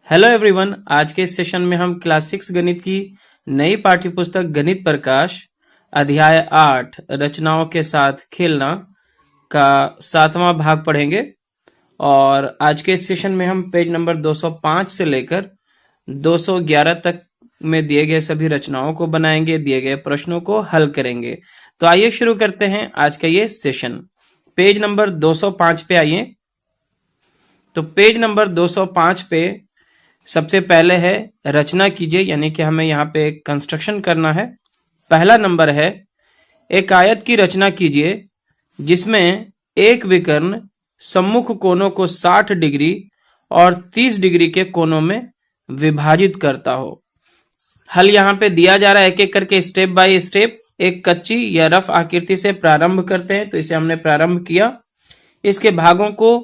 Hello everyone. आज के इस सेशन में हम क्लास 6 गणित की नई पाठ्यपुस्तक गणित प्रकाश अध्याय 8 रचनाओं के साथ खेलना का 7वां भाग पढ़ेंगे। और आज के इस सेशन में हम पेज नंबर 205 से लेकर 211 तक में दिए गए सभी रचनाओं को बनाएंगे, दिए गए प्रश्नों को हल करेंगे। तो आइए शुरू करते हैं आज का ये सेशन। पेज नंबर 205 पे आइए। तो पेज नंबर 205 पे सबसे पहले है रचना कीजिए, यानी कि हमें यहाँ पे कंस्ट्रक्शन करना है। पहला नंबर है एक आयत की रचना कीजिए जिसमें एक विकर्ण सम्मुख कोनों को 60 डिग्री और 30 डिग्री के कोनों में विभाजित करता हो। हल यहाँ पे दिया जा रहा है, एक एक करके स्टेप बाय स्टेप एक कच्ची या रफ आकृति से प्रारंभ करते हैं। तो इसे हमने प्रारंभ किया। इसके भागों को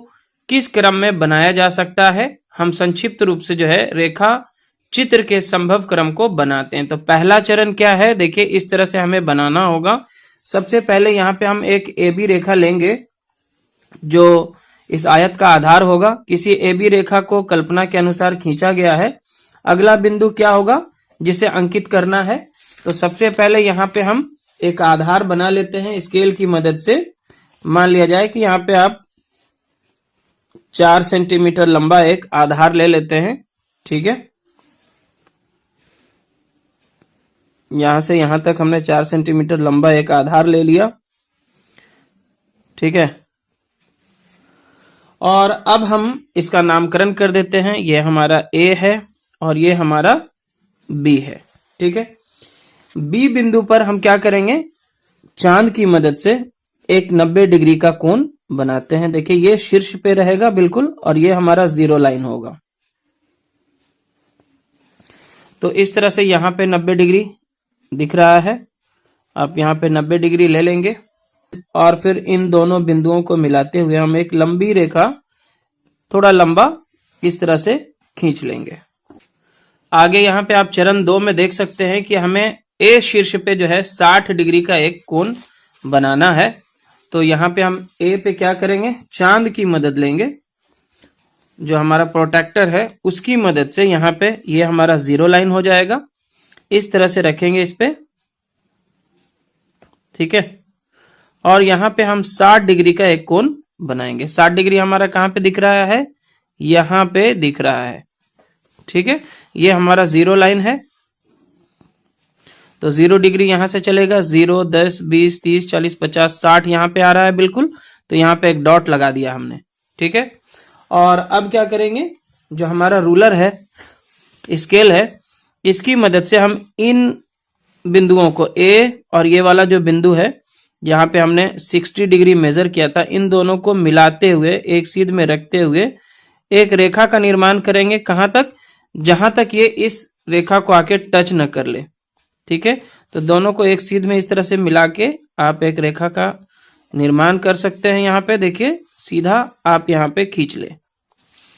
किस क्रम में बनाया जा सकता है, हम संक्षिप्त रूप से जो है रेखा चित्र के संभव क्रम को बनाते हैं। तो पहला चरण क्या है, देखिए इस तरह से हमें बनाना होगा। सबसे पहले यहाँ पे हम एक AB रेखा लेंगे जो इस आयत का आधार होगा। किसी AB रेखा को कल्पना के अनुसार खींचा गया है। अगला बिंदु क्या होगा जिसे अंकित करना है। तो सबसे पहले यहाँ पे हम एक आधार बना लेते हैं स्केल की मदद से। मान लिया जाए कि यहाँ पे आप 4 सेंटीमीटर लंबा एक आधार ले लेते हैं। ठीक है, यहां से यहां तक हमने 4 सेंटीमीटर लंबा एक आधार ले लिया। ठीक है, और अब हम इसका नामकरण कर देते हैं। ये हमारा A है और ये हमारा B है। ठीक है, B बिंदु पर हम क्या करेंगे, चांद की मदद से एक 90 डिग्री का कोण बनाते हैं। देखिए ये शीर्ष पे रहेगा बिल्कुल, और ये हमारा जीरो लाइन होगा। तो इस तरह से यहाँ पे 90 डिग्री दिख रहा है। आप यहाँ पे 90 डिग्री ले लेंगे और फिर इन दोनों बिंदुओं को मिलाते हुए हम एक लंबी रेखा, थोड़ा लंबा इस तरह से खींच लेंगे। आगे यहाँ पे आप चरण 2 में देख सकते हैं कि हमें A शीर्ष पे जो है 60 डिग्री का एक कोण बनाना है। तो यहाँ पे हम A पे क्या करेंगे, चांद की मदद लेंगे, जो हमारा प्रोटेक्टर है उसकी मदद से यहाँ पे ये हमारा जीरो लाइन हो जाएगा। इस तरह से रखेंगे इस पे। ठीक है, और यहाँ पे हम 60 डिग्री का एक कोण बनाएंगे। 60 डिग्री हमारा कहाँ पे दिख रहा है, यहाँ पे दिख रहा है। ठीक है, ये हमारा जीरो लाइन है। तो 0 डिग्री यहां से चलेगा, 0, 10, 20, 30, 40, 50, 60 यहाँ पे आ रहा है बिल्कुल। तो यहाँ पे एक डॉट लगा दिया हमने। ठीक है, और अब क्या करेंगे, जो हमारा रूलर है, स्केल है, इसकी मदद से हम इन बिंदुओं को A और ये वाला जो बिंदु है यहाँ पे हमने 60 डिग्री मेजर किया था, इन दोनों को मिलाते हुए एक सीध में रखते हुए एक रेखा का निर्माण करेंगे। कहां तक, जहां तक ये इस रेखा को आके टच न कर ले। ठीक है, तो दोनों को एक सीध में इस तरह से मिला के आप एक रेखा का निर्माण कर सकते हैं। यहाँ पे देखिए सीधा आप यहाँ पे खींच ले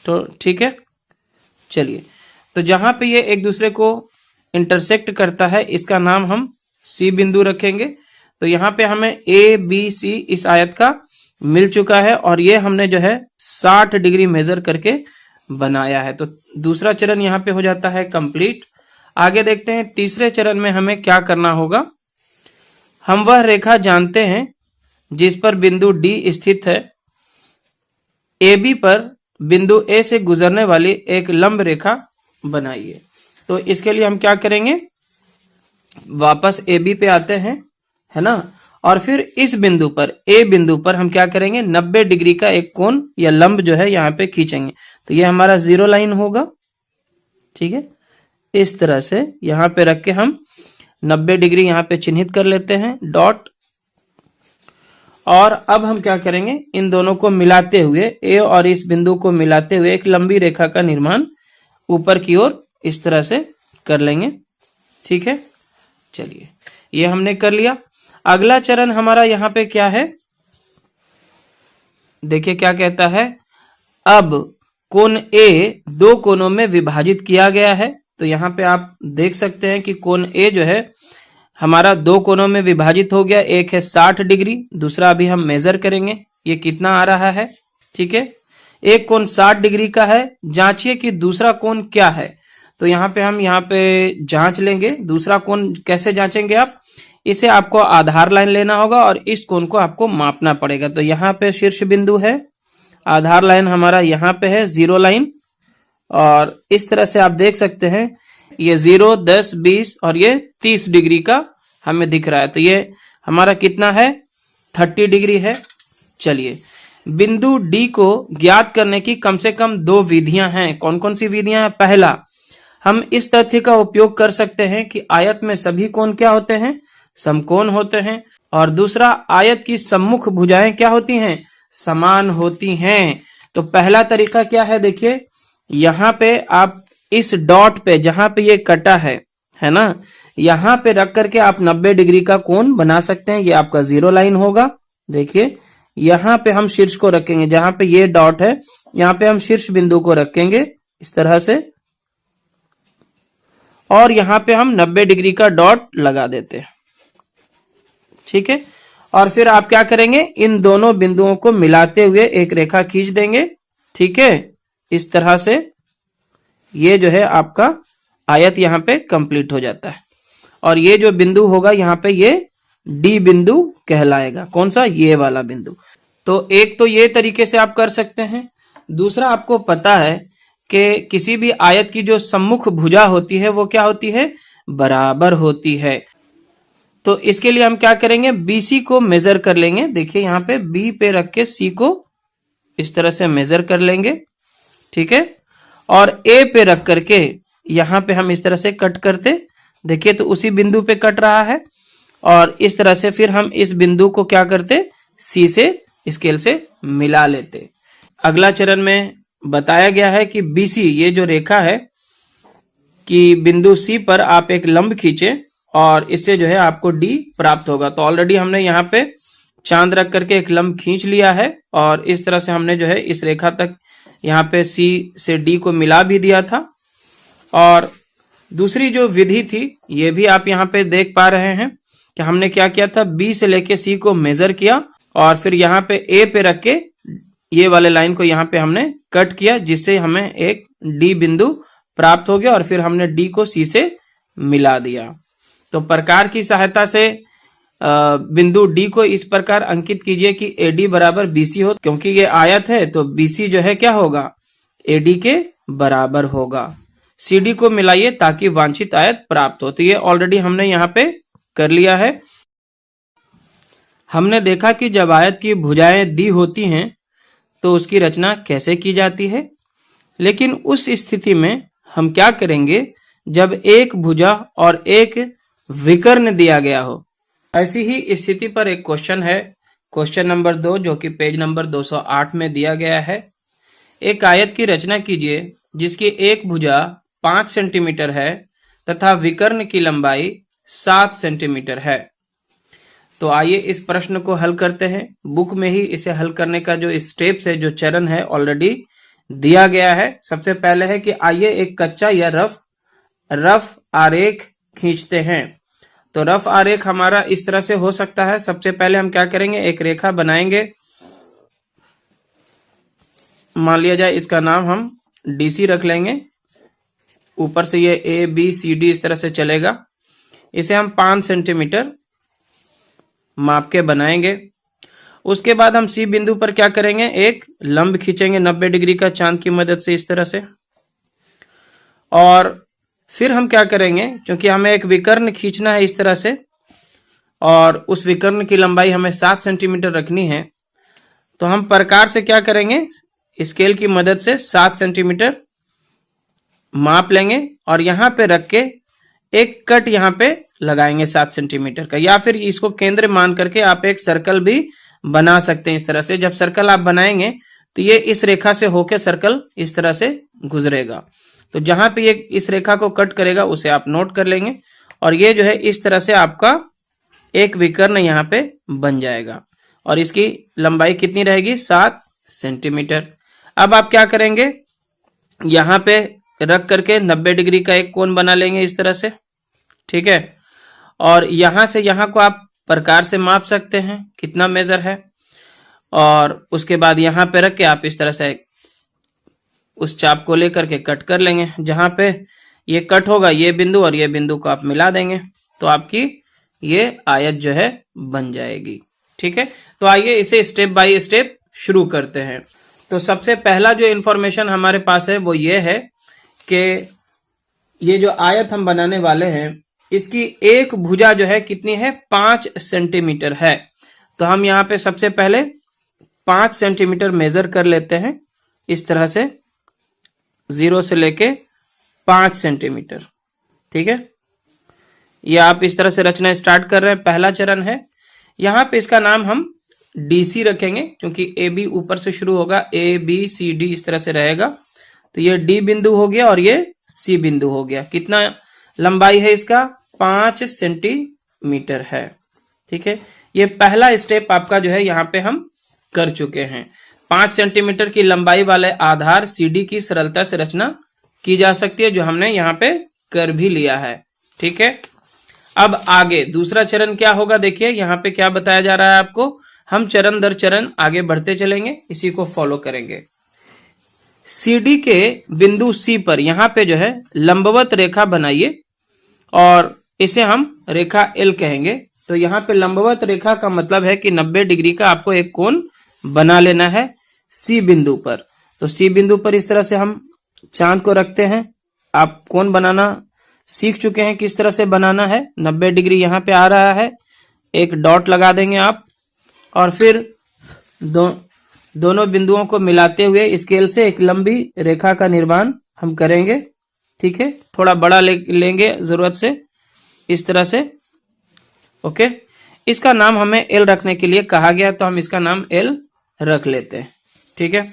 तो ठीक है। चलिए, तो जहां पे ये एक दूसरे को इंटरसेक्ट करता है इसका नाम हम C बिंदु रखेंगे। तो यहाँ पे हमें ABC इस आयत का मिल चुका है और ये हमने जो है 60 डिग्री मेजर करके बनाया है। तो दूसरा चरण यहाँ पे हो जाता है कंप्लीट। आगे देखते हैं तीसरे चरण में हमें क्या करना होगा। हम वह रेखा जानते हैं जिस पर बिंदु D स्थित है। AB पर बिंदु A से गुजरने वाली एक लंब रेखा बनाइए। तो इसके लिए हम क्या करेंगे, वापस AB पे आते हैं, है ना, और फिर इस बिंदु पर A बिंदु पर हम क्या करेंगे, 90 डिग्री का एक कोण या लंब जो है यहाँ पे खींचेंगे। तो ये हमारा जीरो लाइन होगा। ठीक है, इस तरह से यहाँ पे रख के हम 90 डिग्री यहाँ पे चिन्हित कर लेते हैं, डॉट। और अब हम क्या करेंगे, इन दोनों को मिलाते हुए A और इस बिंदु को मिलाते हुए एक लंबी रेखा का निर्माण ऊपर की ओर इस तरह से कर लेंगे। ठीक है, चलिए ये हमने कर लिया। अगला चरण हमारा यहाँ पे क्या है, देखिए क्या कहता है। अब कोण A 2 कोनों में विभाजित किया गया है। तो यहाँ पे आप देख सकते हैं कि कोण A जो है हमारा 2 कोनों में विभाजित हो गया। एक है 60 डिग्री, दूसरा अभी हम मेजर करेंगे ये कितना आ रहा है। ठीक है, एक कोण 60 डिग्री का है, जांचिए कि दूसरा कोण क्या है। तो यहाँ पे हम यहाँ पे जांच लेंगे। दूसरा कोण कैसे जांचेंगे आप, इसे आपको आधार लाइन लेना होगा और इस कोण को आपको मापना पड़ेगा। तो यहाँ पे शीर्ष बिंदु है, आधार लाइन हमारा यहाँ पे है 0 लाइन, और इस तरह से आप देख सकते हैं ये 0, 10, 20 और ये 30 डिग्री का हमें दिख रहा है। तो ये हमारा कितना है, 30 डिग्री है। चलिए, बिंदु डी को ज्ञात करने की कम से कम 2 विधियां हैं। कौन कौन सी विधियां हैं? पहला, हम इस तथ्य का उपयोग कर सकते हैं कि आयत में सभी कोण क्या होते हैं, समकोण होते हैं। और दूसरा, आयत की सम्मुख भुजाएं क्या होती हैं, समान होती हैं। तो पहला तरीका क्या है, देखिए यहाँ पे आप इस डॉट पे जहां पे ये कटा है ना, यहां पे रख करके आप 90 डिग्री का कोण बना सकते हैं। ये आपका 0 लाइन होगा। देखिए यहां पे हम शीर्ष को रखेंगे, जहां पे ये डॉट है यहां पे हम शीर्ष बिंदु को रखेंगे इस तरह से, और यहां पे हम 90 डिग्री का डॉट लगा देते हैं। ठीक है, और फिर आप क्या करेंगे, इन दोनों बिंदुओं को मिलाते हुए एक रेखा खींच देंगे। ठीक है, इस तरह से ये जो है आपका आयत यहाँ पे कंप्लीट हो जाता है। और ये जो बिंदु होगा यहाँ पे ये डी बिंदु कहलाएगा। कौन सा, ये वाला बिंदु। तो एक तो ये तरीके से आप कर सकते हैं। दूसरा, आपको पता है कि किसी भी आयत की जो सम्मुख भुजा होती है वो क्या होती है, बराबर होती है। तो इसके लिए हम क्या करेंगे, BC को मेजर कर लेंगे। देखिए यहाँ पे B पे रख के C को इस तरह से मेजर कर लेंगे। ठीक है, और A पे रख करके यहां पे हम इस तरह से कट करते, देखिए तो उसी बिंदु पे कट रहा है। और इस तरह से फिर हम इस बिंदु को क्या करते, C से स्केल से मिला लेते। अगला चरण में बताया गया है कि BC, ये जो रेखा है, कि बिंदु C पर आप एक लंब खींचे और इससे जो है आपको D प्राप्त होगा। तो ऑलरेडी हमने यहाँ पे चांद रख करके एक लंब खींच लिया है, और इस तरह से हमने जो है इस रेखा तक यहाँ पे C से D को मिला भी दिया था। और दूसरी जो विधि थी, ये भी आप यहाँ पे देख पा रहे हैं कि हमने क्या किया था, B से लेके C को मेजर किया और फिर यहाँ पे A पे रख के ये वाले लाइन को यहाँ पे हमने कट किया, जिससे हमें एक D बिंदु प्राप्त हो गया, और फिर हमने D को C से मिला दिया। तो प्रकार की सहायता से बिंदु D को इस प्रकार अंकित कीजिए कि AD बराबर BC हो। क्योंकि ये आयत है तो BC जो है क्या होगा, AD के बराबर होगा। CD को मिलाइए ताकि वांछित आयत प्राप्त हो। तो ये ऑलरेडी हमने यहाँ पे कर लिया है। हमने देखा कि जब आयत की भुजाएं दी होती हैं तो उसकी रचना कैसे की जाती है, लेकिन उस स्थिति में हम क्या करेंगे जब एक भुजा और एक विकर्ण दिया गया हो। ऐसी ही स्थिति पर एक क्वेश्चन है, क्वेश्चन नंबर 2, जो कि पेज नंबर 208 में दिया गया है। एक आयत की रचना कीजिए जिसकी एक भुजा 5 सेंटीमीटर है तथा विकर्ण की लंबाई 7 सेंटीमीटर है। तो आइए इस प्रश्न को हल करते हैं। बुक में ही इसे हल करने का जो स्टेप्स है, जो चरण है, ऑलरेडी दिया गया है। सबसे पहले है कि आइए एक कच्चा या रफ आरेख खींचते हैं। तो रफ आरेख हमारा इस तरह से हो सकता है। सबसे पहले हम क्या करेंगे, एक रेखा बनाएंगे। मान लिया जाए इसका नाम हम DC रख लेंगे। ऊपर से ये ABCD इस तरह से चलेगा। इसे हम 5 सेंटीमीटर माप के बनाएंगे। उसके बाद हम C बिंदु पर क्या करेंगे, एक लंब खींचेंगे 90 डिग्री का चांद की मदद से इस तरह से। और फिर हम क्या करेंगे, क्योंकि हमें एक विकर्ण खींचना है इस तरह से, और उस विकर्ण की लंबाई हमें 7 सेंटीमीटर रखनी है, तो हम प्रकार से क्या करेंगे, स्केल की मदद से 7 सेंटीमीटर माप लेंगे और यहां पे रख के एक कट यहां पे लगाएंगे 7 सेंटीमीटर का, या फिर इसको केंद्र मान करके आप एक सर्कल भी बना सकते हैं इस तरह से। जब सर्कल आप बनाएंगे तो ये इस रेखा से होके सर्कल इस तरह से गुजरेगा। तो जहां पे ये इस रेखा को कट करेगा उसे आप नोट कर लेंगे, और ये जो है इस तरह से आपका एक विकर्ण यहाँ पे बन जाएगा, और इसकी लंबाई कितनी रहेगी, 7 सेंटीमीटर। अब आप क्या करेंगे, यहां पे रख करके 90 डिग्री का एक कोण बना लेंगे इस तरह से। ठीक है, और यहां से यहां को आप प्रकार से माप सकते हैं कितना मेजर है, और उसके बाद यहां पे रख के आप इस तरह से उस चाप को लेकर के कट कर लेंगे। जहां पे ये कट होगा ये बिंदु और ये बिंदु को आप मिला देंगे तो आपकी ये आयत जो है बन जाएगी। ठीक है, तो आइए इसे स्टेप बाय स्टेप शुरू करते हैं। तो सबसे पहला जो इंफॉर्मेशन हमारे पास है वो ये है कि ये जो आयत हम बनाने वाले हैं इसकी एक भुजा जो है कितनी है, 5 सेंटीमीटर है। तो हम यहाँ पे सबसे पहले 5 सेंटीमीटर मेजर कर लेते हैं इस तरह से, 0 से लेके 5 सेंटीमीटर। ठीक है, ये आप इस तरह से रचना स्टार्ट कर रहे हैं। पहला चरण है, यहां पे इसका नाम हम DC रखेंगे क्योंकि AB ऊपर से शुरू होगा, ABCD इस तरह से रहेगा। तो ये D बिंदु हो गया और ये C बिंदु हो गया। कितना लंबाई है इसका, 5 सेंटीमीटर है। ठीक है, ये पहला स्टेप आपका जो है यहाँ पे हम कर चुके हैं। 5 सेंटीमीटर की लंबाई वाले आधार CD की सरलता से रचना की जा सकती है, जो हमने यहाँ पे कर भी लिया है। ठीक है, अब आगे दूसरा चरण क्या होगा, देखिए यहाँ पे क्या बताया जा रहा है आपको। हम चरण दर चरण आगे बढ़ते चलेंगे, इसी को फॉलो करेंगे। CD के बिंदु C पर यहाँ पे जो है लंबवत रेखा बनाइए और इसे हम रेखा L कहेंगे। तो यहाँ पे लंबवत रेखा का मतलब है कि 90 डिग्री का आपको एक कोण बना लेना है C बिंदु पर। तो C बिंदु पर इस तरह से हम चांद को रखते हैं। आप कोण बनाना सीख चुके हैं किस तरह से बनाना है। 90 डिग्री यहाँ पे आ रहा है, एक डॉट लगा देंगे आप और फिर दोनों बिंदुओं को मिलाते हुए स्केल से एक लंबी रेखा का निर्माण हम करेंगे। ठीक है, थोड़ा बड़ा लेंगे जरूरत से, इस तरह से। ओके, इसका नाम हमें L रखने के लिए कहा गया तो हम इसका नाम L रख लेते हैं। ठीक है,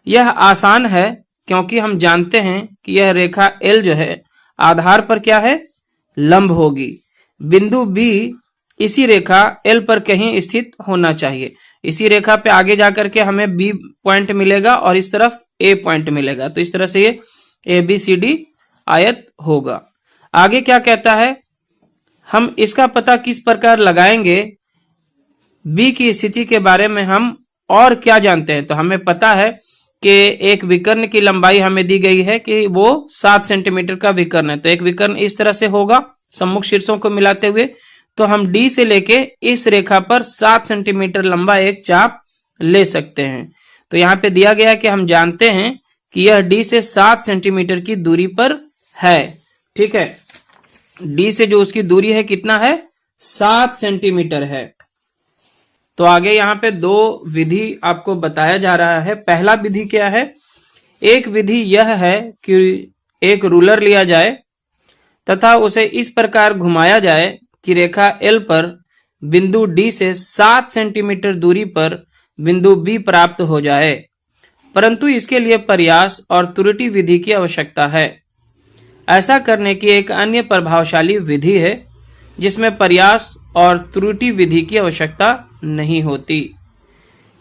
यह आसान है क्योंकि हम जानते हैं कि यह रेखा L जो है आधार पर क्या है, लंब होगी। बिंदु B इसी रेखा L पर कहीं स्थित होना चाहिए। इसी रेखा पे आगे जाकर के हमें B पॉइंट मिलेगा और इस तरफ A पॉइंट मिलेगा। तो इस तरह से ये ABCD आयत होगा। आगे क्या कहता है, हम इसका पता किस प्रकार लगाएंगे, B की स्थिति के बारे में हम और क्या जानते हैं। तो हमें पता है कि एक विकर्ण की लंबाई हमें दी गई है कि वो 7 सेंटीमीटर का विकर्ण है। तो एक विकर्ण इस तरह से होगा सम्मुख शीर्षों को मिलाते हुए। तो हम D से लेके इस रेखा पर 7 सेंटीमीटर लंबा एक चाप ले सकते हैं। तो यहाँ पे दिया गया कि हम जानते हैं कि यह D से 7 सेंटीमीटर की दूरी पर है। ठीक है, D से जो उसकी दूरी है कितना है, 7 सेंटीमीटर है। तो आगे यहाँ पे 2 विधि आपको बताया जा रहा है। पहला विधि क्या है, एक विधि यह है कि एक रूलर लिया जाए तथा उसे इस प्रकार घुमाया जाए कि रेखा L पर बिंदु D से 7 सेंटीमीटर दूरी पर बिंदु B प्राप्त हो जाए, परंतु इसके लिए प्रयास और त्रुटि विधि की आवश्यकता है। ऐसा करने की एक अन्य प्रभावशाली विधि है जिसमें प्रयास और त्रुटि विधि की आवश्यकता नहीं होती।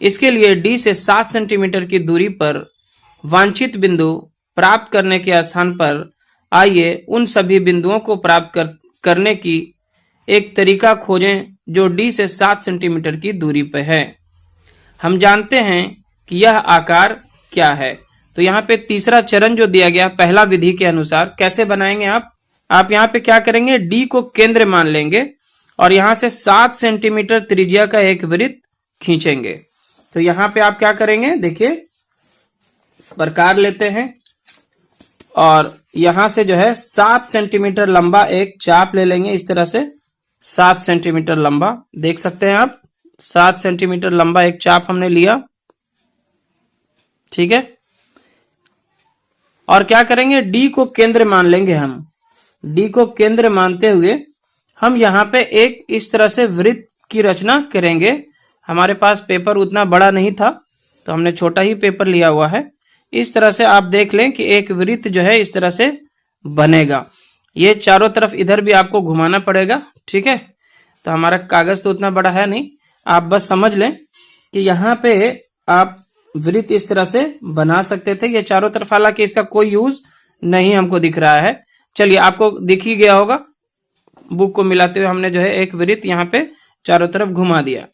इसके लिए D से 7 सेंटीमीटर की दूरी पर वांछित बिंदु प्राप्त करने के स्थान पर आइए उन सभी बिंदुओं को प्राप्त करने की एक तरीका खोजें जो D से 7 सेंटीमीटर की दूरी पर है। हम जानते हैं कि यह आकार क्या है। तो यहाँ पे तीसरा चरण जो दिया गया पहला विधि के अनुसार कैसे बनाएंगे आप यहाँ पे क्या करेंगे, D को केंद्र मान लेंगे और यहाँ से 7 सेंटीमीटर त्रिज्या का एक वृत्त खींचेंगे। तो यहाँ पे आप क्या करेंगे, देखिए प्रकार लेते हैं और यहाँ से जो है 7 सेंटीमीटर लंबा एक चाप ले लेंगे। इस तरह से 7 सेंटीमीटर लंबा, देख सकते हैं आप 7 सेंटीमीटर लंबा एक चाप हमने लिया। ठीक है, और क्या करेंगे, D को केंद्र मान लेंगे। हम D को केंद्र मानते हुए हम यहाँ पे एक इस तरह से वृत्त की रचना करेंगे। हमारे पास पेपर उतना बड़ा नहीं था तो हमने छोटा ही पेपर लिया हुआ है। इस तरह से आप देख लें कि एक वृत्त जो है इस तरह से बनेगा। ये चारों तरफ इधर भी आपको घुमाना पड़ेगा। ठीक है, तो हमारा कागज तो उतना बड़ा है नहीं, आप बस समझ लें कि यहाँ पे आप वृत्त इस तरह से बना सकते थे। ये चारों तरफ, हालांकि इसका कोई यूज नहीं हमको दिख रहा है। चलिए, आपको दिख ही गया होगा, बुक को मिलाते हुए हमने जो है एक वृत्त यहाँ पे चारों तरफ घुमा दिया।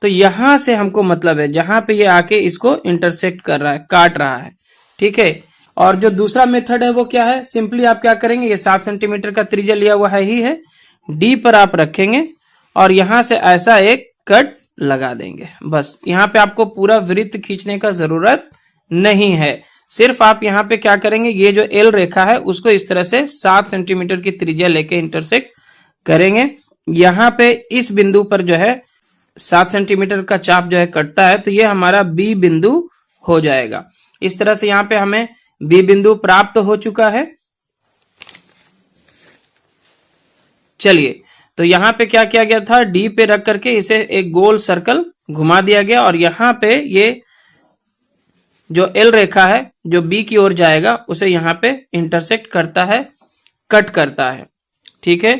तो यहां से हमको मतलब है जहां पे ये आके इसको इंटरसेक्ट कर रहा है, काट रहा है। ठीक है, और जो दूसरा मेथड है वो क्या है, सिंपली आप क्या करेंगे, ये 7 सेंटीमीटर का त्रिज्या लिया हुआ है ही है, डी पर आप रखेंगे और यहां से ऐसा एक कट लगा देंगे। बस यहां पे आपको पूरा वृत्त खींचने का जरूरत नहीं है, सिर्फ आप यहाँ पे क्या करेंगे, ये जो एल रेखा है उसको इस तरह से 7 सेंटीमीटर की त्रिज्या लेके इंटरसेक्ट करेंगे। यहाँ पे इस बिंदु पर जो है 7 सेंटीमीटर का चाप जो है कटता है, तो ये हमारा बी बिंदु हो जाएगा। इस तरह से यहाँ पे हमें बी बिंदु प्राप्त हो चुका है। चलिए, तो यहाँ पे क्या किया गया था, डी पे रख करके इसे एक गोल सर्कल घुमा दिया गया और यहाँ पे ये जो एल रेखा है जो बी की ओर जाएगा उसे यहाँ पे इंटरसेक्ट करता है, कट करता है। ठीक है,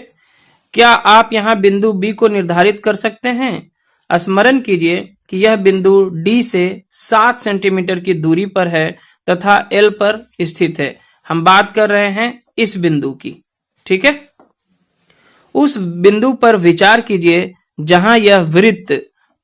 क्या आप यहाँ बिंदु बी को निर्धारित कर सकते हैं? स्मरण कीजिए कि यह बिंदु डी से 7 सेंटीमीटर की दूरी पर है तथा एल पर स्थित है। हम बात कर रहे हैं इस बिंदु की। ठीक है, उस बिंदु पर विचार कीजिए जहां यह वृत्त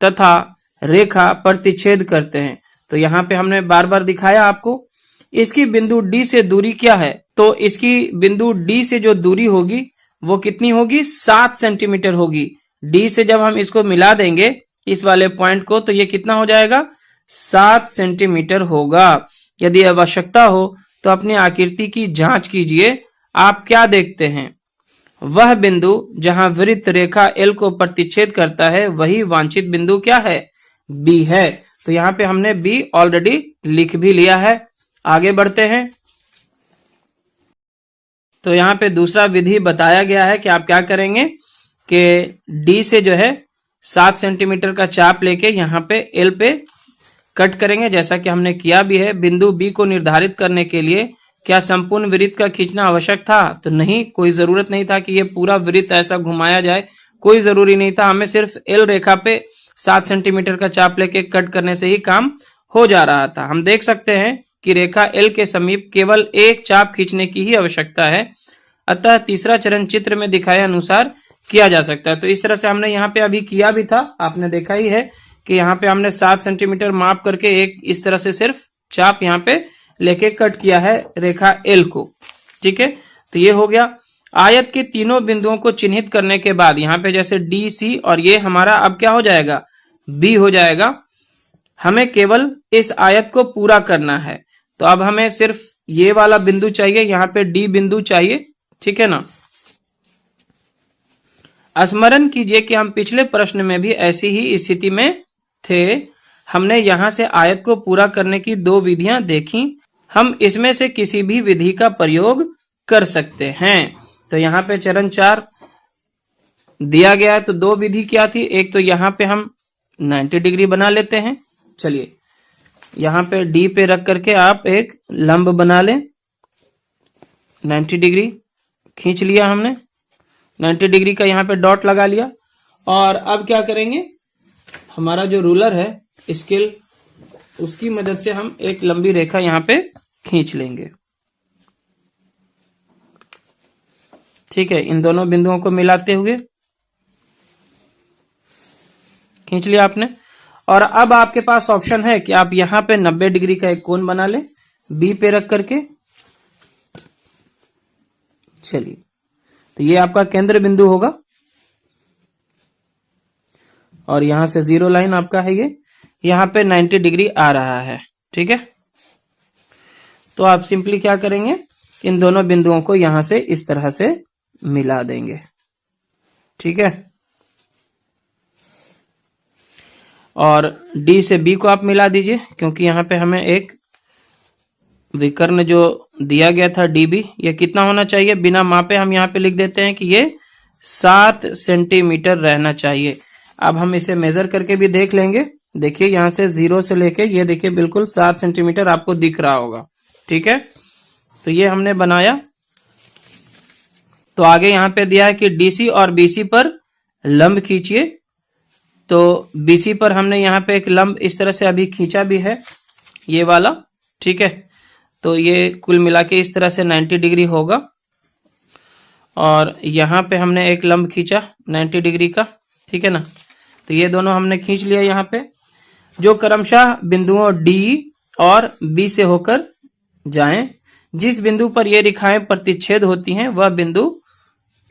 तथा रेखा प्रतिच्छेद करते हैं। तो यहाँ पे हमने बार बार दिखाया आपको, इसकी बिंदु डी से दूरी क्या है, तो इसकी बिंदु डी से जो दूरी होगी वो कितनी होगी, 7 सेंटीमीटर होगी। डी से जब हम इसको मिला देंगे इस वाले पॉइंट को, तो ये कितना हो जाएगा, 7 सेंटीमीटर होगा। यदि आवश्यकता हो तो अपनी आकृति की जांच कीजिए, आप क्या देखते हैं, वह बिंदु जहां वृत्त रेखा एल को प्रतिच्छेद करता है वही वांछित बिंदु क्या है, बी है। तो यहाँ पे हमने बी ऑलरेडी लिख भी लिया है। आगे बढ़ते हैं, तो यहाँ पे दूसरा विधि बताया गया है कि आप क्या करेंगे कि डी से जो है 7 सेंटीमीटर का चाप लेके यहाँ पे एल पे कट करेंगे, जैसा कि हमने किया भी है। बिंदु बी को निर्धारित करने के लिए क्या संपूर्ण वृत्त का खींचना आवश्यक था, तो नहीं, कोई जरूरत नहीं था कि ये पूरा वृत्त ऐसा घुमाया जाए, कोई जरूरी नहीं था। हमें सिर्फ एल रेखा पे 7 सेंटीमीटर का चाप लेके कट करने से ही काम हो जा रहा था। हम देख सकते हैं कि रेखा एल के समीप केवल एक चाप खींचने की ही आवश्यकता है, अतः तीसरा चरण चित्र में दिखाए अनुसार किया जा सकता है। तो इस तरह से हमने यहाँ पे अभी किया भी था, आपने देखा ही है कि यहाँ पे हमने 7 सेंटीमीटर माप करके एक इस तरह से सिर्फ चाप यहाँ पे लेके कट किया है रेखा एल को। ठीक है, तो ये हो गया। आयत के तीनों बिंदुओं को चिन्हित करने के बाद यहाँ पे जैसे डी सी और ये हमारा अब क्या हो जाएगा, बी हो जाएगा। हमें केवल इस आयत को पूरा करना है, तो अब हमें सिर्फ ये वाला बिंदु चाहिए, यहाँ पे डी बिंदु चाहिए। ठीक है ना, स्मरण कीजिए कि हम पिछले प्रश्न में भी ऐसी ही स्थिति में थे। हमने यहां से आयत को पूरा करने की 2 विधियां देखी, हम इसमें से किसी भी विधि का प्रयोग कर सकते हैं। तो यहाँ पे चरण 4 दिया गया है, तो 2 विधि क्या थी, एक तो यहाँ पे हम 90 डिग्री बना लेते हैं। चलिए, यहाँ पे डी पे रख करके आप एक लंब बना लें, 90 डिग्री खींच लिया हमने, 90 डिग्री का यहाँ पे डॉट लगा लिया। और अब क्या करेंगे, हमारा जो रूलर है स्केल, उसकी मदद से हम एक लंबी रेखा यहाँ पे खींच लेंगे। ठीक है, इन दोनों बिंदुओं को मिलाते हुए खींच लिया आपने। और अब आपके पास ऑप्शन है कि आप यहाँ पे 90 डिग्री का एक कोण बना लें बी पे रख करके। चलिए, तो ये आपका केंद्र बिंदु होगा और यहां से 0 लाइन आपका है, ये यहाँ पे 90 डिग्री आ रहा है। ठीक है, तो आप सिंपली क्या करेंगे, इन दोनों बिंदुओं को यहां से इस तरह से मिला देंगे। ठीक है, और डी से बी को आप मिला दीजिए, क्योंकि यहाँ पे हमें एक विकर्ण जो दिया गया था डीबी, ये कितना होना चाहिए, बिना मापे हम यहाँ पे लिख देते हैं कि ये 7 सेंटीमीटर रहना चाहिए। अब हम इसे मेजर करके भी देख लेंगे। देखिए, यहाँ से 0 से लेके ये देखिए बिल्कुल 7 सेंटीमीटर आपको दिख रहा होगा। ठीक है, तो ये हमने बनाया। तो आगे यहाँ पे दिया है कि डीसी और बीसी पर लंब खींचिए। तो बीसी पर हमने यहाँ पे एक लंब इस तरह से अभी खींचा भी है, ये वाला। ठीक है, तो ये कुल मिला के इस तरह से 90 डिग्री होगा। और यहाँ पे हमने एक लंब खींचा 90 डिग्री का। ठीक है ना, तो ये दोनों हमने खींच लिया यहाँ पे, जो क्रमशः बिंदुओं डी और बी से होकर जाएं। जिस बिंदु पर ये रेखाएं प्रतिच्छेद होती हैं वह बिंदु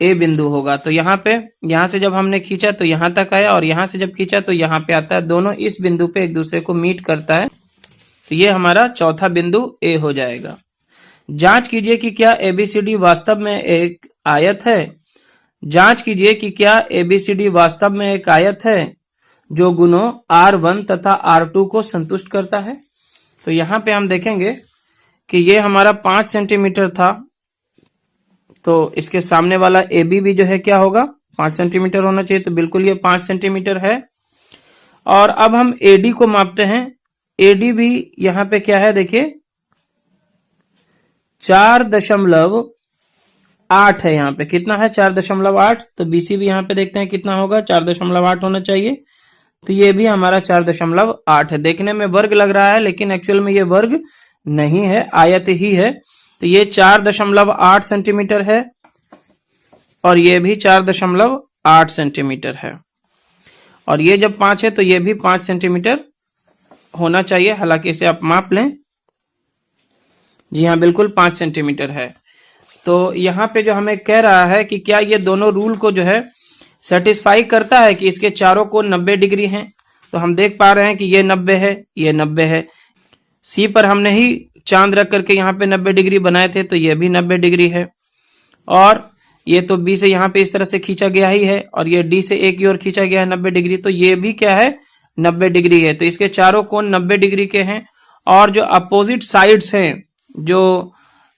ए बिंदु होगा। तो यहाँ पे, यहाँ से जब हमने खींचा तो यहाँ तक आया, और यहाँ से जब खींचा तो यहाँ पे आता है। दोनों इस बिंदु पे एक दूसरे को मीट करता है, तो ये हमारा चौथा बिंदु ए हो जाएगा। जांच कीजिए कि क्या एबीसीडी वास्तव में एक आयत है। जांच कीजिए कि क्या एबीसीडी वास्तव में एक आयत है जो गुणों R1 तथा R2 को संतुष्ट करता है। तो यहाँ पे हम देखेंगे कि ये हमारा 5 सेंटीमीटर था, तो इसके सामने वाला AB भी जो है क्या होगा, 5 सेंटीमीटर होना चाहिए। तो बिल्कुल ये 5 सेंटीमीटर है। और अब हम AD को मापते हैं। AD भी यहाँ पे क्या है, देखिए 4.8 है। यहाँ पे कितना है, 4.8। तो BC भी यहाँ पे देखते हैं कितना होगा, 4.8 होना चाहिए। तो ये भी हमारा 4.8 है। देखने में वर्ग लग रहा है, लेकिन एक्चुअल में ये वर्ग नहीं है, आयत ही है। तो ये 4.8 सेंटीमीटर है, और ये भी 4.8 सेंटीमीटर है। और ये जब 5 है तो ये भी 5 सेंटीमीटर होना चाहिए। हालांकि इसे आप माप लें, जी हाँ बिल्कुल 5 सेंटीमीटर है। तो यहाँ पे जो हमें कह रहा है कि क्या ये दोनों रूल को जो है सेटिस्फाई करता है कि इसके चारों कोण 90 डिग्री हैं। तो हम देख पा रहे हैं कि ये 90 है, ये 90 है। सी पर हमने ही चांद रख करके यहाँ पे 90 डिग्री बनाए थे, तो ये भी 90 डिग्री है। और ये तो बी से यहाँ पे इस तरह से खींचा गया ही है, और ये डी से एक की ओर खींचा गया है 90 डिग्री। तो ये भी क्या है, 90 डिग्री है। तो इसके चारों कोण 90 डिग्री के हैं। और जो अपोजिट साइड्स हैं, जो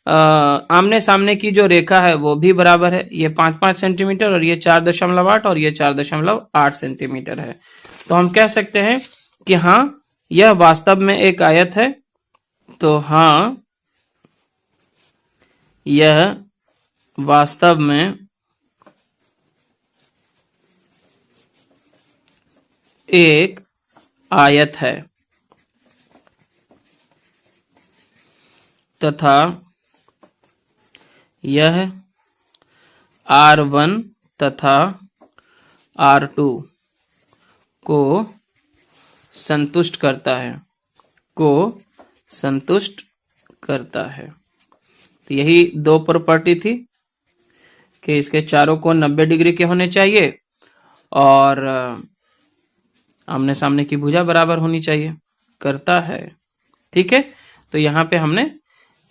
आमने सामने की जो रेखा है वो भी बराबर है। ये 5-5 सेंटीमीटर, और ये 4.8 और ये 4.8 सेंटीमीटर है। तो हम कह सकते हैं कि हाँ यह वास्तव में एक आयत है। तो हाँ यह वास्तव में एक आयत है तथा यह R1 तथा R2 को संतुष्ट करता है, तो यही दो प्रॉपर्टी थी कि इसके चारों कोण 90 डिग्री के होने चाहिए, और आमने सामने की भुजा बराबर होनी चाहिए, करता है। ठीक है, तो यहाँ पे हमने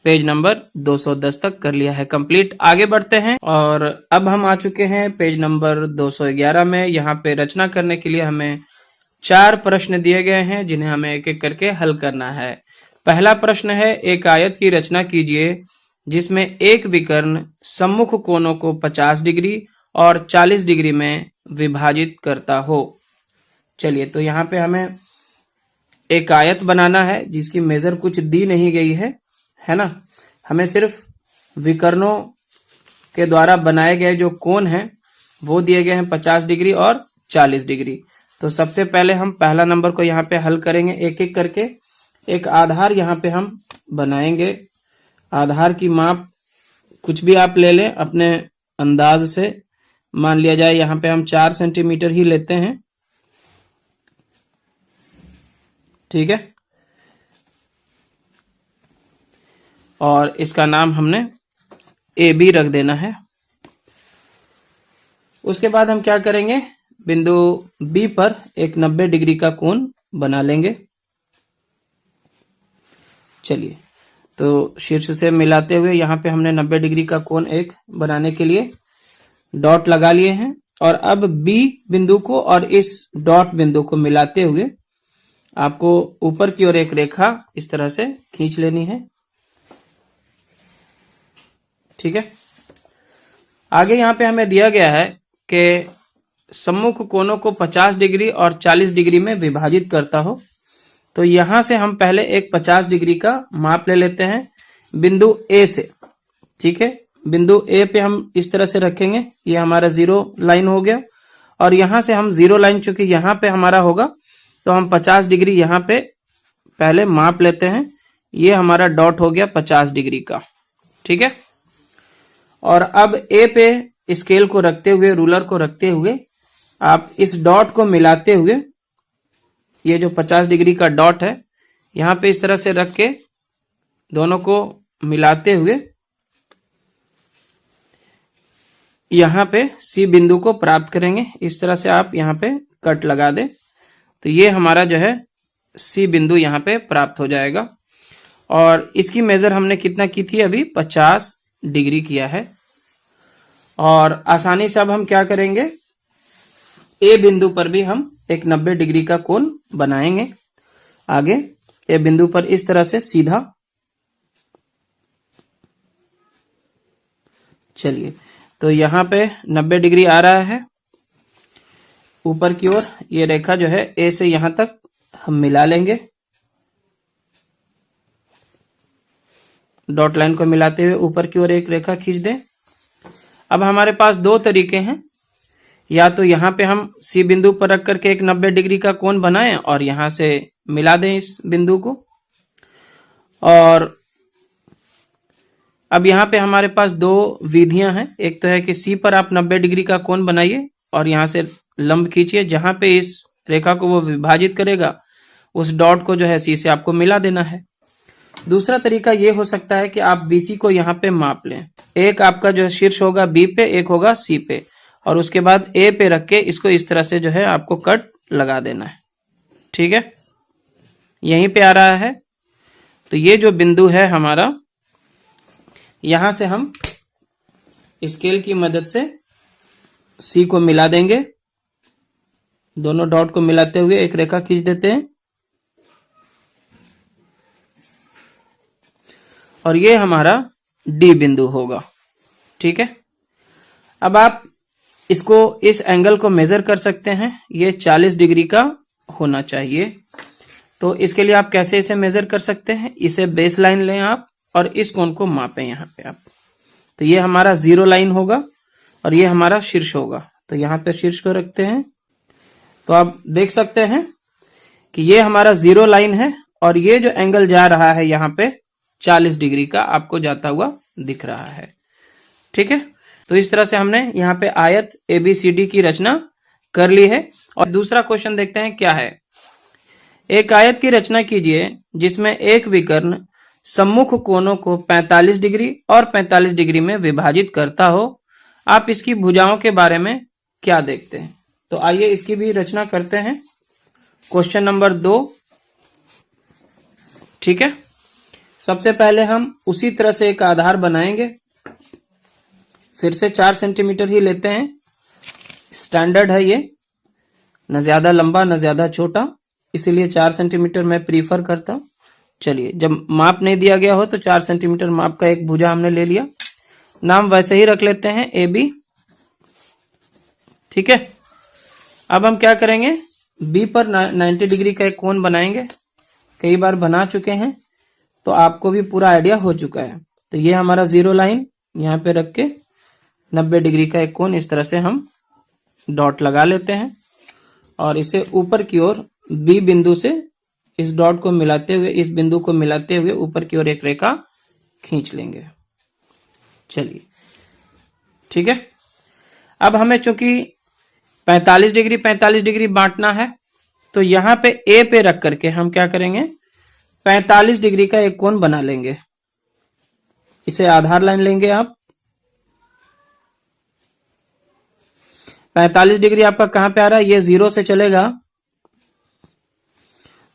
पेज नंबर 210 तक कर लिया है कंप्लीट। आगे बढ़ते हैं, और अब हम आ चुके हैं पेज नंबर 211 में। यहाँ पे रचना करने के लिए हमें 4 प्रश्न दिए गए हैं, जिन्हें हमें एक एक करके हल करना है। पहला प्रश्न है, एक आयत की रचना कीजिए जिसमें एक विकर्ण सम्मुख कोणों को 50 डिग्री और 40 डिग्री में विभाजित करता हो। चलिए, तो यहाँ पे हमें एक आयत बनाना है जिसकी मेजर कुछ दी नहीं गई है ना। हमें सिर्फ विकर्णों के द्वारा बनाए गए जो कोण हैं वो दिए गए हैं 50 डिग्री और 40 डिग्री। तो सबसे पहले हम पहला नंबर को यहाँ पे हल करेंगे एक एक करके। एक आधार यहाँ पे हम बनाएंगे। आधार की माप कुछ भी आप ले लें अपने अंदाज से। मान लिया जाए यहाँ पे हम 4 सेंटीमीटर ही लेते हैं, ठीक है। और इसका नाम हमने ए बी रख देना है। उसके बाद हम क्या करेंगे, बिंदु बी पर एक 90 डिग्री का कोण बना लेंगे। चलिए, तो शीर्ष से मिलाते हुए यहाँ पे हमने 90 डिग्री का कोण एक बनाने के लिए डॉट लगा लिए हैं। और अब बी बिंदु को और इस डॉट बिंदु को मिलाते हुए आपको ऊपर की ओर एक रेखा इस तरह से खींच लेनी है, ठीक है। आगे यहाँ पे हमें दिया गया है कि सम्मुख कोणों को 50 डिग्री और 40 डिग्री में विभाजित करता हो। तो यहां से हम पहले एक 50 डिग्री का माप ले लेते हैं बिंदु ए से, ठीक है। बिंदु ए पे हम इस तरह से रखेंगे, ये हमारा 0 लाइन हो गया। और यहां से हम 0 लाइन, चूंकि यहां पे हमारा होगा तो हम 50 डिग्री यहां पे पहले माप लेते हैं। ये हमारा डॉट हो गया 50 डिग्री का, ठीक है। और अब ए पे स्केल को रखते हुए, रूलर को रखते हुए, आप इस डॉट को मिलाते हुए, ये जो 50 डिग्री का डॉट है यहाँ पे इस तरह से रख के दोनों को मिलाते हुए यहां पे सी बिंदु को प्राप्त करेंगे। इस तरह से आप यहां पे कट लगा दें तो ये हमारा जो है सी बिंदु यहां पे प्राप्त हो जाएगा। और इसकी मेजर हमने कितना की थी, अभी 50 डिग्री किया है। और आसानी से अब हम क्या करेंगे, ए बिंदु पर भी हम एक 90 डिग्री का कोण बनाएंगे। आगे ए बिंदु पर इस तरह से सीधा, चलिए तो यहां पे 90 डिग्री आ रहा है ऊपर की ओर। ये रेखा जो है ए से यहां तक हम मिला लेंगे, डॉट लाइन को मिलाते हुए ऊपर की ओर एक रेखा खींच दें। अब हमारे पास दो तरीके हैं, या तो यहां पे हम सी बिंदु पर रख करके एक 90 डिग्री का कोण बनाएं और यहां से मिला दें इस बिंदु को। और अब यहां पे हमारे पास दो विधियां हैं। एक तो है कि सी पर आप 90 डिग्री का कोण बनाइए और यहां से लंब खींचिए, जहां पे इस रेखा को वो विभाजित करेगा उस डॉट को जो है सी से आपको मिला देना है। दूसरा तरीका ये हो सकता है कि आप बीसी को यहाँ पे माप लें। एक आपका जो शीर्ष होगा बी पे, एक होगा सी पे, और उसके बाद ए पे रख के इसको इस तरह से जो है आपको कट लगा देना है। ठीक है, यहीं पे आ रहा है। तो ये जो बिंदु है हमारा, यहां से हम स्केल की मदद से सी को मिला देंगे। दोनों डॉट को मिलाते हुए एक रेखा खींच देते हैं और ये हमारा डी बिंदु होगा। ठीक है, अब आप इसको इस एंगल को मेजर कर सकते हैं। ये 40 डिग्री का होना चाहिए। तो इसके लिए आप कैसे इसे मेजर कर सकते हैं, इसे बेस लाइन लें आप और इस कोण को मापें यहां पे आप। तो ये हमारा 0 लाइन होगा और ये हमारा शीर्ष होगा। तो यहां पे शीर्ष को रखते हैं। तो आप देख सकते हैं कि ये हमारा 0 लाइन है और ये जो एंगल जा रहा है यहां पे 40 डिग्री का आपको जाता हुआ दिख रहा है। ठीक है, तो इस तरह से हमने यहाँ पे आयत ABCD की रचना कर ली है। और दूसरा क्वेश्चन देखते हैं क्या है। एक आयत की रचना कीजिए जिसमें एक विकर्ण सम्मुख कोणों को 45 डिग्री और 45 डिग्री में विभाजित करता हो। आप इसकी भुजाओं के बारे में क्या देखते हैं। तो आइए इसकी भी रचना करते हैं। Question number 2। ठीक है, सबसे पहले हम उसी तरह से एक आधार बनाएंगे। फिर से 4 सेंटीमीटर ही लेते हैं, स्टैंडर्ड है ये, न ज्यादा लंबा न ज्यादा छोटा, इसीलिए 4 सेंटीमीटर मैं प्रीफर करता हूं। चलिए, जब माप नहीं दिया गया हो तो 4 सेंटीमीटर माप का एक भुजा हमने ले लिया। नाम वैसे ही रख लेते हैं AB। ठीक है, अब हम क्या करेंगे, B पर 90 डिग्री का एक कोण बनाएंगे। कई बार बना चुके हैं तो आपको भी पूरा आइडिया हो चुका है। तो ये हमारा 0 लाइन यहाँ पे रख के 90 डिग्री का एक कोण इस तरह से हम डॉट लगा लेते हैं और इसे ऊपर की ओर B बिंदु से इस डॉट को मिलाते हुए, इस बिंदु को मिलाते हुए ऊपर की ओर एक रेखा खींच लेंगे। चलिए, ठीक है, अब हमें चूंकि 45 डिग्री बांटना है तो यहां पे A पे रख करके हम क्या करेंगे, 45 डिग्री का एक कोण बना लेंगे। इसे आधार लाइन लेंगे आप। 45 डिग्री आपका कहां पे आ रहा है, ये 0 से चलेगा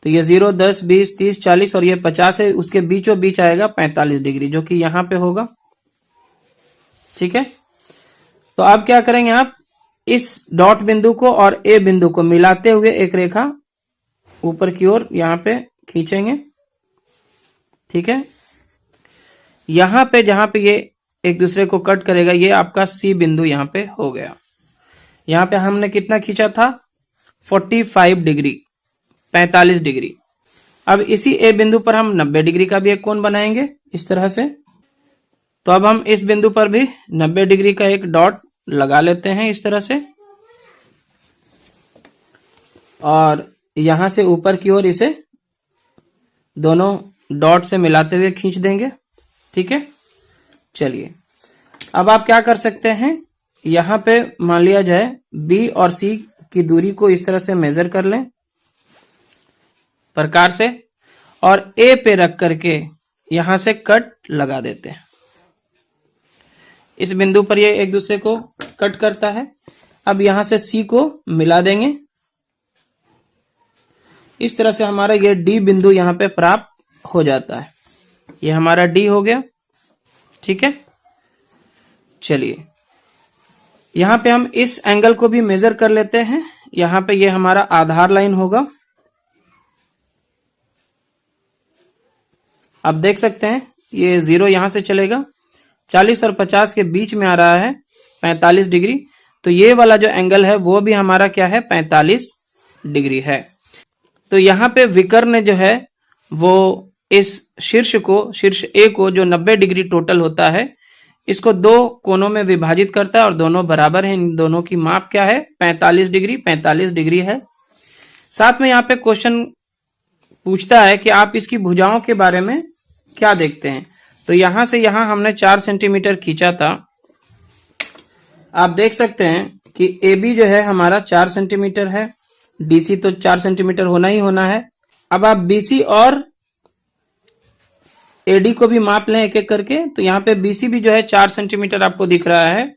तो ये 0, 10, 20, 30, 40 और ये 50 है, उसके बीचों बीच आएगा 45 डिग्री जो कि यहां पे होगा। ठीक है, तो अब क्या करेंगे, आप इस डॉट बिंदु को और ए बिंदु को मिलाते हुए एक रेखा ऊपर की ओर यहां पे खींचेंगे। ठीक है, यहां पे जहां पे ये एक दूसरे को कट करेगा ये आपका सी बिंदु यहां पे हो गया। यहां पे हमने कितना खींचा था, 45 डिग्री, 45 डिग्री। अब इसी ए बिंदु पर हम 90 डिग्री का भी एक कोण बनाएंगे इस तरह से। तो अब हम इस बिंदु पर भी 90 डिग्री का एक डॉट लगा लेते हैं इस तरह से और यहां से ऊपर की ओर इसे दोनों डॉट से मिलाते हुए खींच देंगे। ठीक है, चलिए, अब आप क्या कर सकते हैं, यहां पे मान लिया जाए बी और सी की दूरी को इस तरह से मेजर कर लें प्रकार से और ए पे रख करके यहां से कट लगा देते हैं। इस बिंदु पर ये एक दूसरे को कट करता है। अब यहां से सी को मिला देंगे। इस तरह से हमारा ये डी बिंदु यहां पे प्राप्त हो जाता है। ये हमारा डी हो गया। ठीक है, चलिए यहां पे हम इस एंगल को भी मेजर कर लेते हैं। यहां पे ये हमारा आधार लाइन होगा। आप देख सकते हैं ये 0 यहां से चलेगा, 40 और 50 के बीच में आ रहा है 45 डिग्री। तो ये वाला जो एंगल है वो भी हमारा क्या है, 45 डिग्री है। तो यहां पे विकर्ण जो है वो इस शीर्ष ए को जो 90 डिग्री टोटल होता है, इसको दो कोनों में विभाजित करता है और दोनों बराबर हैं। इन दोनों की माप क्या है, 45 डिग्री। 45 डिग्री है। साथ में यहाँ पे क्वेश्चन पूछता है कि आप इसकी भुजाओं के बारे में क्या देखते हैं। तो यहां से यहां हमने 4 सेंटीमीटर खींचा था। आप देख सकते हैं कि ए बी जो है हमारा 4 सेंटीमीटर है, डीसी तो 4 सेंटीमीटर होना ही होना है। अब आप बीसी और एडी को भी माप लें एक एक करके। तो यहाँ पे बीसी भी जो है 4 सेंटीमीटर आपको दिख रहा है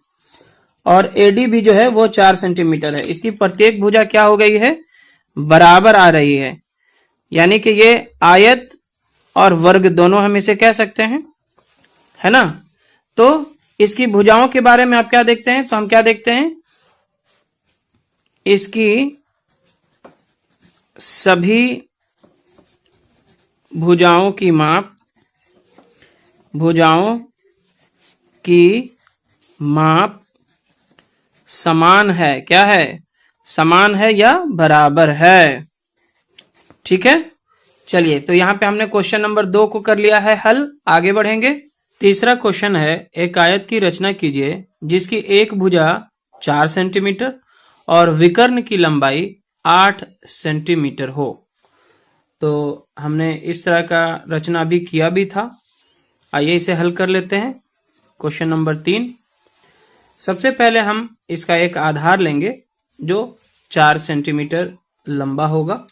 और एडी भी जो है वो 4 सेंटीमीटर है। इसकी प्रत्येक भुजा क्या हो गई है, बराबर आ रही है। यानी कि ये आयत और वर्ग दोनों हम इसे कह सकते हैं, है ना। तो इसकी भुजाओं के बारे में आप क्या देखते हैं, तो हम क्या देखते हैं, इसकी सभी भुजाओं की माप समान है। क्या है, समान है या बराबर है। ठीक है, चलिए तो यहां पे हमने क्वेश्चन नंबर 2 को कर लिया है हल। आगे बढ़ेंगे। तीसरा क्वेश्चन है, एक आयत की रचना कीजिए जिसकी एक भुजा 4 सेंटीमीटर और विकर्ण की लंबाई 8 सेंटीमीटर हो। तो हमने इस तरह का रचना भी किया भी था। आइए इसे हल कर लेते हैं। क्वेश्चन नंबर 3, सबसे पहले हम इसका एक आधार लेंगे जो 4 सेंटीमीटर लंबा होगा।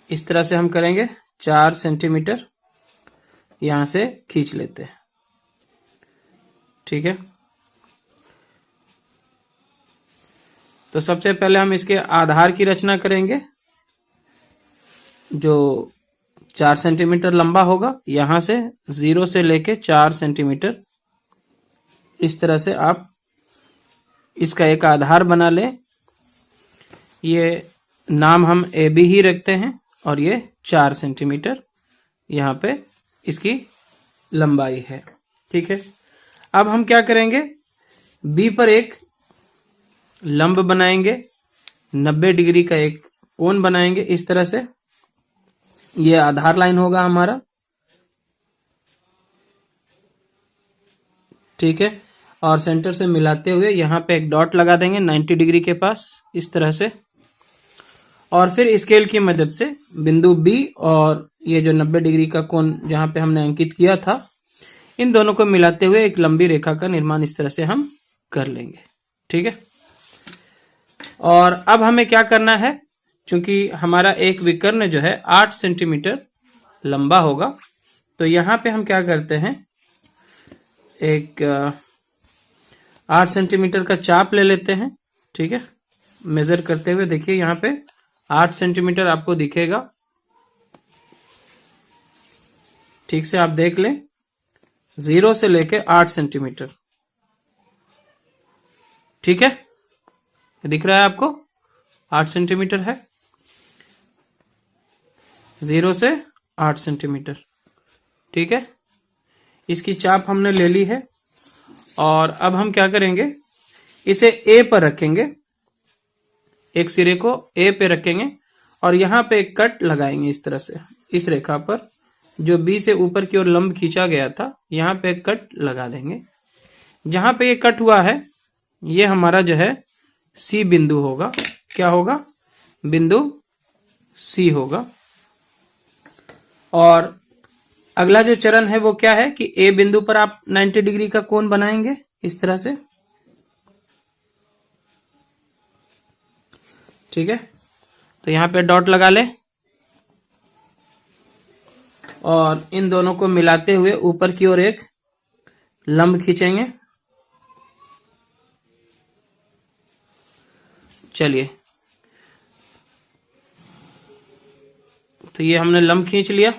इस तरह से हम करेंगे, 4 सेंटीमीटर यहां से खींच लेते हैं। ठीक है, तो सबसे पहले हम इसके आधार की रचना करेंगे जो 4 सेंटीमीटर लंबा होगा। यहां से 0 से लेके 4 सेंटीमीटर इस तरह से आप इसका एक आधार बना लें। ये नाम हम ए बी ही रखते हैं और ये 4 सेंटीमीटर यहाँ पे इसकी लंबाई है। ठीक है, अब हम क्या करेंगे, बी पर एक लंब बनाएंगे, 90 डिग्री का एक कोण बनाएंगे इस तरह से। ये आधार लाइन होगा हमारा। ठीक है, और सेंटर से मिलाते हुए यहां पे एक डॉट लगा देंगे 90 डिग्री के पास इस तरह से। और फिर स्केल की मदद से बिंदु बी और ये जो 90 डिग्री का कोण जहां पे हमने अंकित किया था, इन दोनों को मिलाते हुए एक लंबी रेखा का निर्माण इस तरह से हम कर लेंगे। ठीक है, और अब हमें क्या करना है, क्योंकि हमारा एक विकर्ण जो है 8 सेंटीमीटर लंबा होगा, तो यहां पे हम क्या करते हैं, एक 8 सेंटीमीटर का चाप ले लेते हैं। ठीक है, मेजर करते हुए देखिए यहां पे 8 सेंटीमीटर आपको दिखेगा। ठीक से आप देख लें, 0 से लेके 8 सेंटीमीटर। ठीक है, दिख रहा है आपको 8 सेंटीमीटर है, 0 से 8 सेंटीमीटर। ठीक है, इसकी चाप हमने ले ली है और अब हम क्या करेंगे, इसे ए पर रखेंगे, एक सिरे को ए पे रखेंगे और यहां पे एक कट लगाएंगे इस तरह से। इस रेखा पर जो बी से ऊपर की ओर लंब खींचा गया था, यहां पे एक कट लगा देंगे। जहां पे ये कट हुआ है ये हमारा जो है सी बिंदु होगा। क्या होगा, बिंदु सी होगा। और अगला जो चरण है वो क्या है कि ए बिंदु पर आप 90 डिग्री का कोण बनाएंगे इस तरह से। ठीक है, तो यहां पे डॉट लगा ले और इन दोनों को मिलाते हुए ऊपर की ओर एक लंब खींचेंगे। चलिए, तो ये हमने लंब खींच लिया।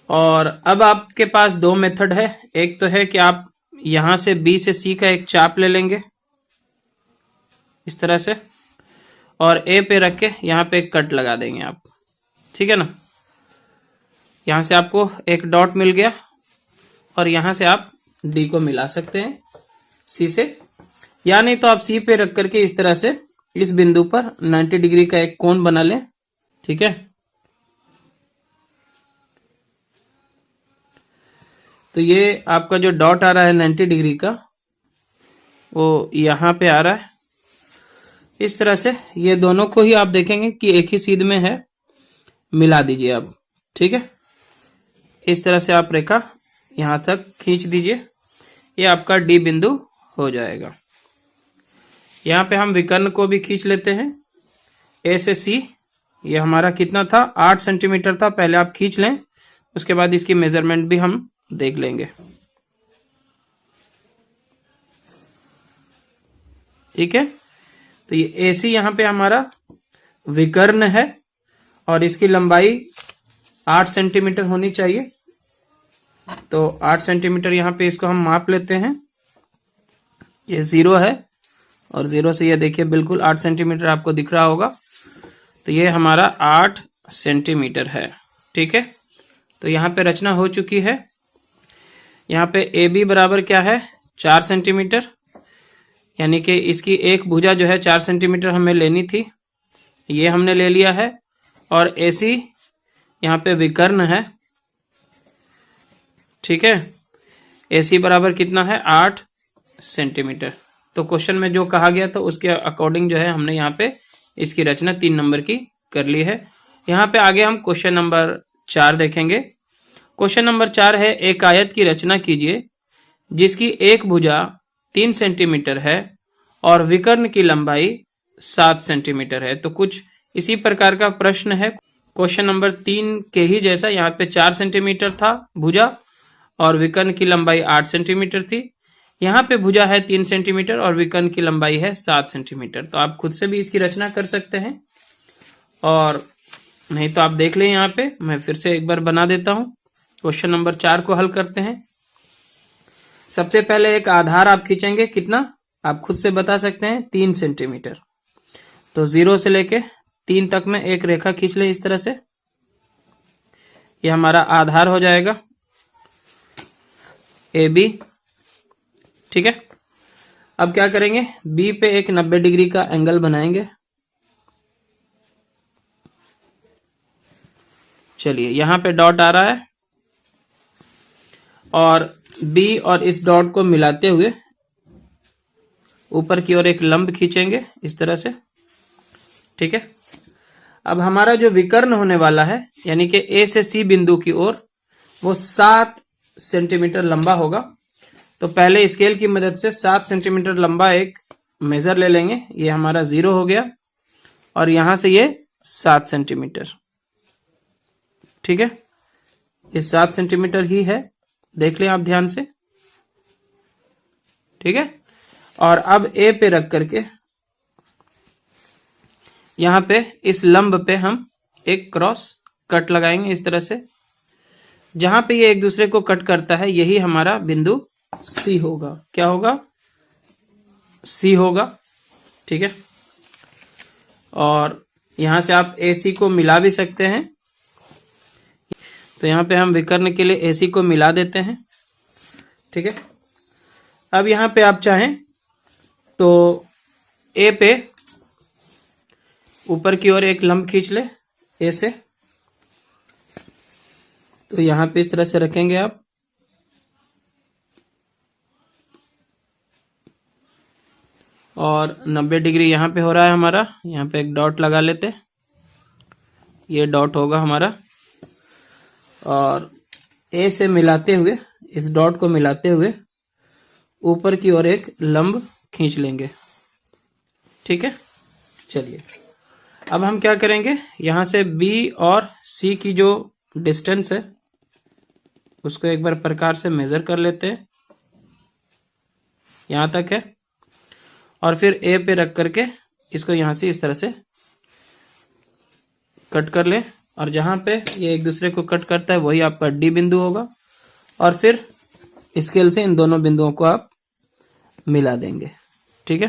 और अब आपके पास दो मेथड है। एक तो है कि आप यहां से बी से सी का एक चाप ले लेंगे इस तरह से, और ए पे रख के यहां पे एक कट लगा देंगे आप, ठीक है ना। यहां से आपको एक डॉट मिल गया और यहां से आप डी को मिला सकते हैं सी से, या नहीं तो आप सी पे रख करके इस तरह से इस बिंदु पर 90 डिग्री का एक कोण बना लें, ठीक है। तो ये आपका जो डॉट आ रहा है 90 डिग्री का, वो यहां पे आ रहा है इस तरह से। ये दोनों को ही आप देखेंगे कि एक ही सीध में है, मिला दीजिए आप, ठीक है। इस तरह से आप रेखा यहां तक खींच दीजिए, ये आपका डी बिंदु हो जाएगा। यहां पे हम विकर्ण को भी खींच लेते हैं। ए से सी, ये हमारा कितना था, 8 सेंटीमीटर था। पहले आप खींच लें, उसके बाद इसकी मेजरमेंट भी हम देख लेंगे, ठीक है। तो ये ए सी यहां पे हमारा विकर्ण है और इसकी लंबाई 8 सेंटीमीटर होनी चाहिए। तो 8 सेंटीमीटर यहां पे इसको हम माप लेते हैं। ये 0 है और 0 से ये देखिए बिल्कुल 8 सेंटीमीटर आपको दिख रहा होगा। तो ये हमारा 8 सेंटीमीटर है, ठीक है। तो यहां पे रचना हो चुकी है। यहां पे ए बी बराबर क्या है, 4 सेंटीमीटर, यानी कि इसकी एक भुजा जो है 4 सेंटीमीटर हमें लेनी थी, ये हमने ले लिया है। और ए सी यहां पे विकर्ण है, ठीक है। ए सी बराबर कितना है, 8 सेंटीमीटर। तो क्वेश्चन में जो कहा गया था उसके अकॉर्डिंग जो है हमने यहाँ पे इसकी रचना 3 नंबर की कर ली है। यहाँ पे आगे हम क्वेश्चन नंबर 4 देखेंगे। क्वेश्चन नंबर 4 है, एक आयत की रचना कीजिए जिसकी एक भुजा 3 सेंटीमीटर है और विकर्ण की लंबाई 7 सेंटीमीटर है। तो कुछ इसी प्रकार का प्रश्न है क्वेश्चन नंबर 3 के ही जैसा। यहाँ पे 4 सेंटीमीटर था भुजा और विकर्ण की लंबाई 8 सेंटीमीटर थी। यहाँ पे भुजा है 3 सेंटीमीटर और विकर्ण की लंबाई है 7 सेंटीमीटर। तो आप खुद से भी इसकी रचना कर सकते हैं, और नहीं तो आप देख लें। यहाँ पे मैं फिर से एक बार बना देता हूं। क्वेश्चन नंबर 4 को हल करते हैं। सबसे पहले एक आधार आप खींचेंगे, कितना आप खुद से बता सकते हैं, 3 सेंटीमीटर। तो 0 से लेके 3 तक में एक रेखा खींच लें इस तरह से, ये हमारा आधार हो जाएगा ए बी, ठीक है। अब क्या करेंगे, बी पे एक 90 डिग्री का एंगल बनाएंगे। चलिए, यहां पे डॉट आ रहा है और बी और इस डॉट को मिलाते हुए ऊपर की ओर एक लंब खींचेंगे इस तरह से, ठीक है। अब हमारा जो विकर्ण होने वाला है, यानी कि ए से सी बिंदु की ओर, वो 7 सेंटीमीटर लंबा होगा। तो पहले स्केल की मदद से 7 सेंटीमीटर लंबा एक मेजर ले लेंगे। ये हमारा 0 हो गया और यहां से ये 7 सेंटीमीटर, ठीक है। ये 7 सेंटीमीटर ही है, देख लें आप ध्यान से, ठीक है। और अब ए पे रख करके यहां पे इस लंब पे हम एक क्रॉस कट लगाएंगे इस तरह से। जहां पे ये एक दूसरे को कट करता है, यही हमारा बिंदु सी होगा। क्या होगा, सी होगा, ठीक है। और यहां से आप ए सी को मिला भी सकते हैं। तो यहां पे हम विकर्ण के लिए ए सी को मिला देते हैं, ठीक है। अब यहां पे आप चाहें तो ए पे ऊपर की ओर एक लंब खींच ले ए से। तो यहां पे इस तरह से रखेंगे आप, और 90 डिग्री यहां पे हो रहा है हमारा। यहां पे एक डॉट लगा लेते, ये डॉट होगा हमारा। और ए से मिलाते हुए, इस डॉट को मिलाते हुए ऊपर की ओर एक लंब खींच लेंगे, ठीक है। चलिए, अब हम क्या करेंगे, यहां से बी और सी की जो डिस्टेंस है उसको एक बार प्रकार से मेजर कर लेते हैं, यहां तक है, और फिर ए पे रख करके इसको यहां से इस तरह से कट कर ले, और जहां पे ये एक दूसरे को कट करता है वही आपका डी बिंदु होगा, और फिर स्केल से इन दोनों बिंदुओं को आप मिला देंगे। ठीक है,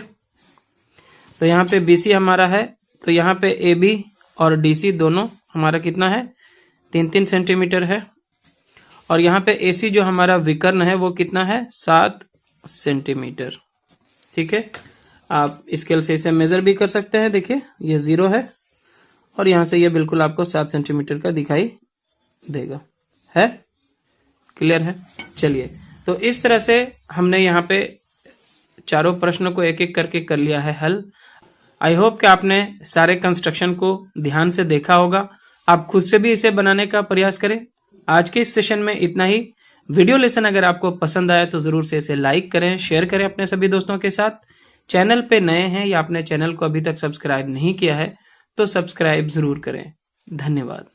तो यहाँ पे BC हमारा है, तो यहाँ पे AB और DC दोनों हमारा कितना है 3-3 सेंटीमीटर है, और यहाँ पे AC जो हमारा विकर्ण है वो कितना है 7 सेंटीमीटर। ठीक है, आप स्केल से इसे मेजर भी कर सकते हैं, देखिए ये 0 है और यहाँ से ये बिल्कुल आपको 7 सेंटीमीटर का दिखाई देगा। है क्लियर है? चलिए, तो इस तरह से हमने यहाँ पे चारों प्रश्नों को एक एक करके कर लिया है हल। आई होप कि आपने सारे कंस्ट्रक्शन को ध्यान से देखा होगा, आप खुद से भी इसे बनाने का प्रयास करें। आज के इस सेशन में इतना ही। वीडियो लेसन अगर आपको पसंद आया तो जरूर से इसे लाइक करें, शेयर करें अपने सभी दोस्तों के साथ। चैनल पे नए हैं या आपने चैनल को अभी तक सब्सक्राइब नहीं किया है तो सब्सक्राइब जरूर करें। धन्यवाद।